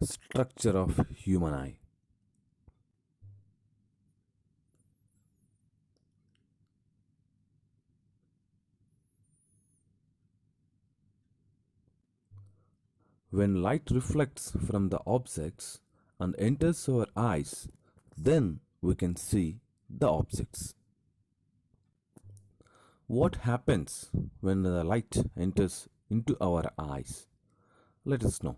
Structure of human eye. When light reflects from the objects and enters our eyes, then we can see the objects. What happens when the light enters into our eyes? Let us know.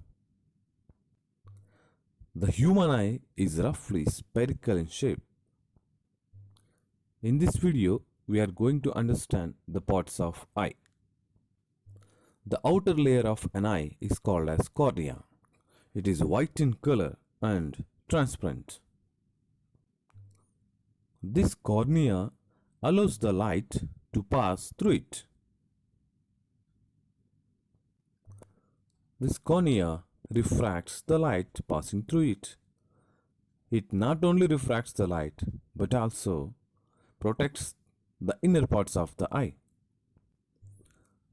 The human eye is roughly spherical in shape. In this video, we are going to understand the parts of eye. The outer layer of an eye is called as cornea. It is white in color and transparent. This cornea allows the light to pass through it. This cornea refracts the light passing through it. It not only refracts the light but also protects the inner parts of the eye.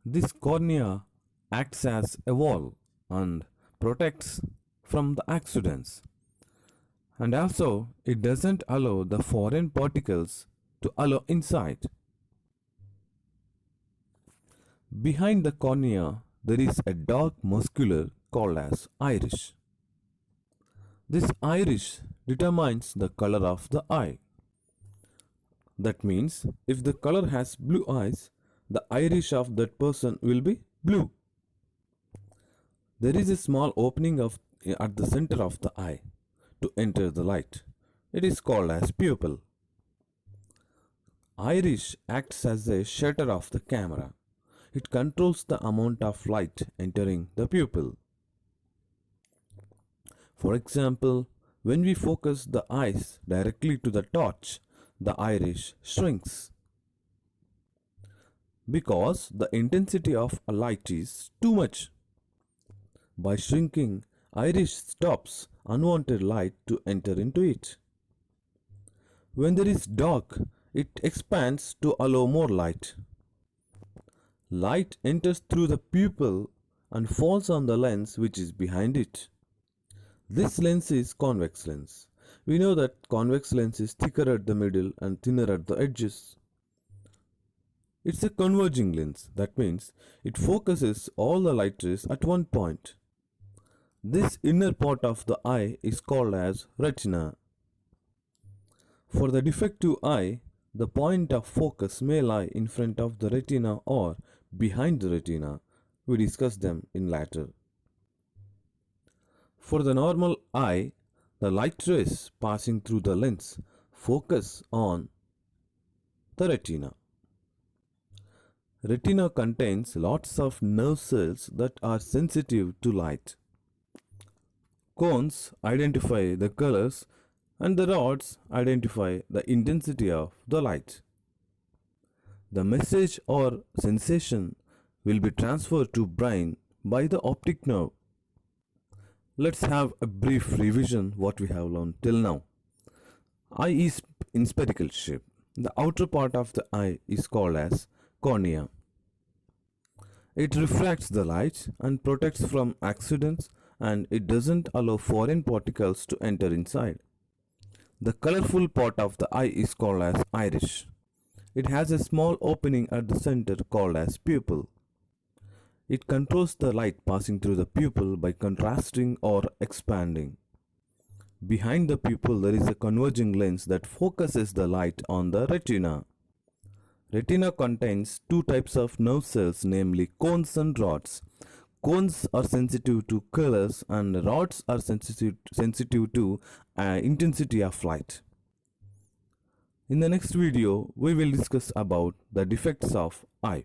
This cornea acts as a wall and protects from the accidents. And also it doesn't allow the foreign particles to allow inside. Behind the cornea there is a dark muscular called as iris. This iris determines the color of the eye. That means if the color has blue eyes, the iris of that person will be blue. There is a small opening at the center of the eye to enter the light. It is called as pupil. Iris acts as a shutter of the camera. It controls the amount of light entering the pupil. For example, when we focus the eyes directly to the torch, the iris shrinks. Because the intensity of a light is too much. By shrinking, iris stops unwanted light to enter into it. When there is dark, it expands to allow more light. Light enters through the pupil and falls on the lens which is behind it. This lens is convex lens. We know that convex lens is thicker at the middle and thinner at the edges. It's a converging lens. That means it focuses all the light rays at one point. This inner part of the eye is called as retina. For the defective eye, the point of focus may lie in front of the retina or behind the retina. We discuss them in later. For the normal eye, the light rays passing through the lens focus on the retina. Retina contains lots of nerve cells that are sensitive to light. Cones identify the colors and the rods identify the intensity of the light. The message or sensation will be transferred to brain by the optic nerve. Let's have a brief revision what we have learned till now. Eye is in spherical shape. The outer part of the eye is called as cornea. It refracts the light and protects from accidents, and it doesn't allow foreign particles to enter inside. The colorful part of the eye is called as iris. It has a small opening at the center called as pupil. It controls the light passing through the pupil by contrasting or expanding. Behind the pupil there is a converging lens that focuses the light on the retina. Retina contains two types of nerve cells, namely cones and rods. Cones are sensitive to colors and rods are sensitive to intensity of light. In the next video, we will discuss about the defects of eye.